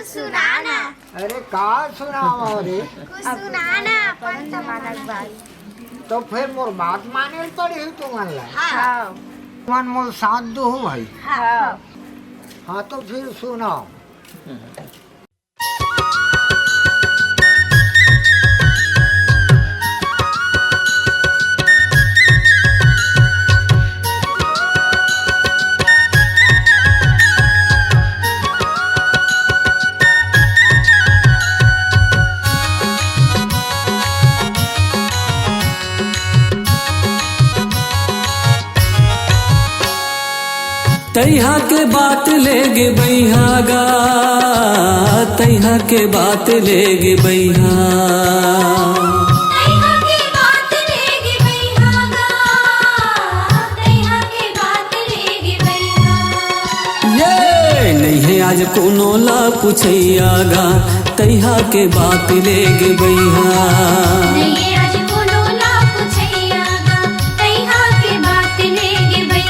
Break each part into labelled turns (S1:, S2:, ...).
S1: सुनाना।
S2: अरे का सुनावा रे?
S1: कुछ सुनाना अपन जमाना भाई।
S2: तो फिर मोर बात माने पड़ी तू मनला।
S1: हाँ
S2: मन मोर साथ दो हो भाई।
S1: हाँ
S2: हाँ तो फिर सुनाओ।
S3: तैहा के बात लेगे बैहागा, तैहा के बात लेगे बैहा,
S4: तैहा के बात लेगे बैहागा, तैहा के बात लेगे बैहा।
S3: ये नहीं है आज कोनो ला पूछैयागा, तैहा के बात लेगे बैहा।
S4: नहीं आज कोनो ला पूछैयागा, तैहा के बात लेगे बैहा।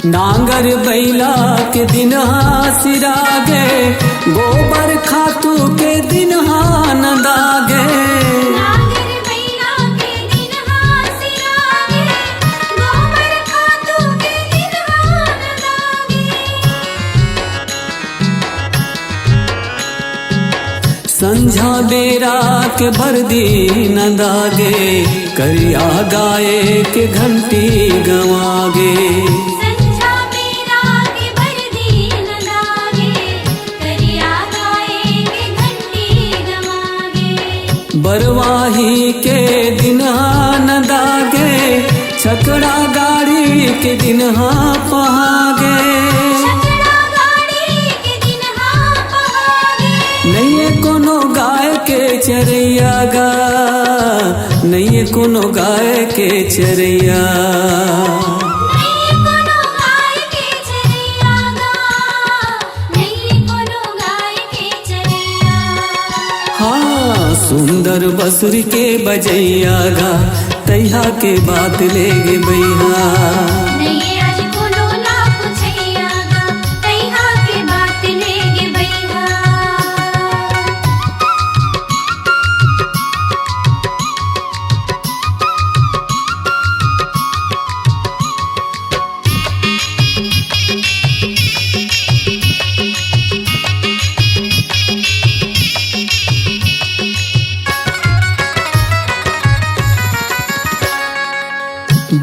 S3: नांगर बैला के दिन सिरागे, गोबर खातू के दिन नदागे।
S4: नांगर बैला के दिन सिरागे, गोबर खातू के दिन नदागे।
S3: संझा बेरा के बरदी नदागे, करिया गाए के घंटी गवागे।
S4: संझा बेरा के बरदी नदागे, करिया गाए के घंटी गवागे।
S3: बरवाही के दिन नदागे, छकड़ा गाड़ी के दिन पहागे।
S4: छकड़ा गाड़ी के दिन पहागे।
S3: नहीं है कोनो गाय के चरैया गा, नहीं है कोनो गाय के चरैया।
S4: नहीं कोनो गाय के चरैया गा, नहीं कोनो गाय के चरैया।
S3: हाँ सुंदर बसुरी के बजैया गा, तैहा के बात लेगे बैहा।
S4: नहीं आज कोनो ला पूछैयागा, तैहा के बात लेगे बैहा।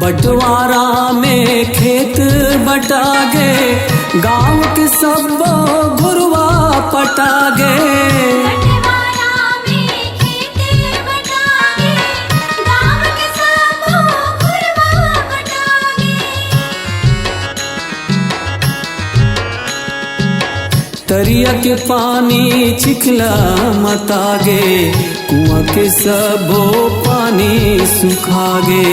S3: बंटवारा में खेत बटागे, गांव के सब घुरवा पटागे।
S4: बंटवारा में खेत बटागे, गाँव के सब घुरवा पटागे।
S3: तरिया के पानी चिखला मतागे, कुआं के सबो पानी सुखागे।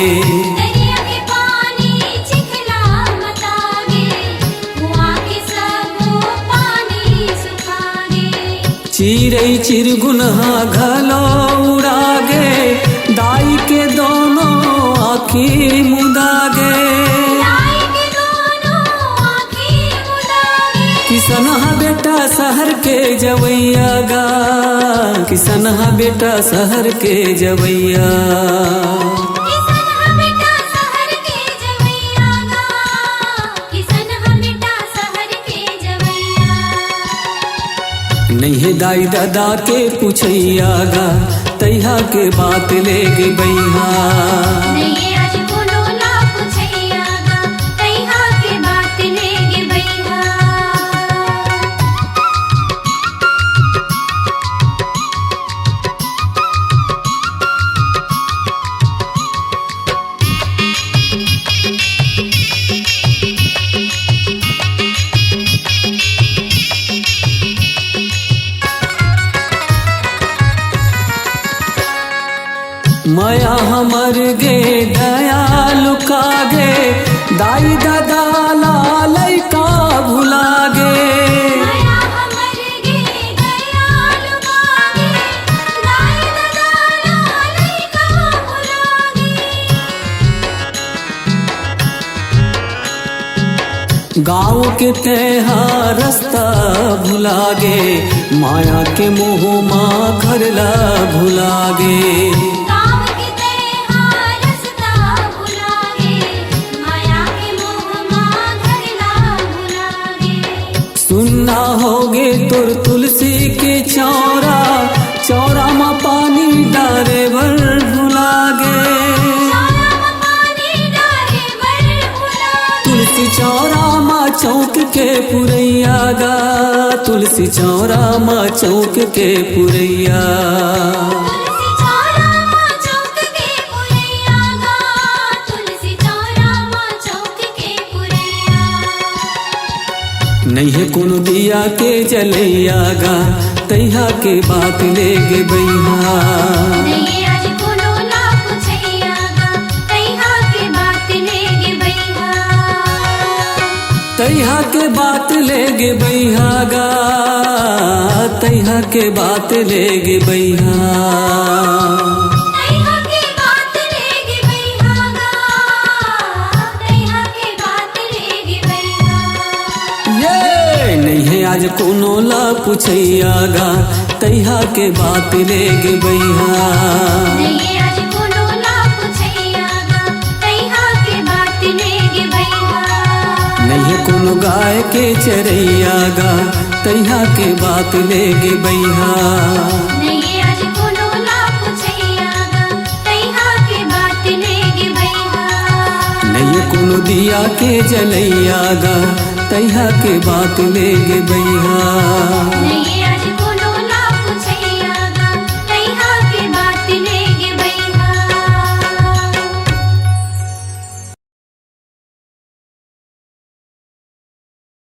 S4: दरिया के पानी चिखला मतागे, कुआं के सब पानी सुखागे।
S3: चिरई चिरगुनहा घलो उड़ागे, दाई के दोनों आँखी मुदागे।
S4: दाई के दोनों आँखें मुदागे।
S3: किसनहा बेटा शहर के जवैया गा, किसनहा बेटा शहर के जवैया।
S4: किसनहा बेटा शहर के जवैया गा, किसनहा बेटा शहर के जवैया।
S3: नहीं है दाई दादा के पूछैया गा, तैहा के बात लेगे बैहा।
S4: नहीं आज कोनो ला पूछैयागा, तैहा के बात लेगे बैहा।
S3: माया हमर गे दया लुका गे दाई दादा लालई का भुला गे
S4: माया हमर गे गया लुकागे दाई दादा लालई का भुलागे
S3: गाँव के तेहा रास्ता भुला गे माया के मोह माँ घरला भुला गे
S4: गाँव के तेहा रास्ता भुलागे माया के मोह माँ घरला भुलागे
S3: सुनना होगे तुर तुलसी के चौरा चौरा माँ पानी डारे भर भुला गे
S4: चौरा में पानी डारे बर भुलागे
S3: तुलसी चौरा माँ चौक के पुरैया गा तुलसी चौरा माँ चौक के पुरैया
S4: तुलसी चौरा माँ चौक के पुरैया गा तुलसी चौरा माँ चौक के पुरैया
S3: नहीं है कोनो दिया के जलैया गा तैहा के बात ले गे बैहा
S4: नहीं आज कोनो ना पूछैया गा तैहा के बात लेगे बैहा
S3: तैहा के बात ले गे बैहा गा तैहा के बात ले गे बैहा
S4: तैहा के बात लेगे बैहा गा तैहा के बात लेगे बैहा
S3: ये नहीं है आज कोनो ला पूछैया गा तैहा के बात ले गे बैहा
S4: नहीं आज कोनो ना पूछैया गा तैहा के बात लेगे बैहा
S3: नहीं है कोनो गाय के चरैया गा तैहा के बात ले गे बैहा
S4: नहीं आज कोनो ना पूछैया गा तैहा के बात लेगे बैहा
S3: नहीं है कोनो दिया के जलैया गा तैहा के बात ले गे बैहा
S4: नहीं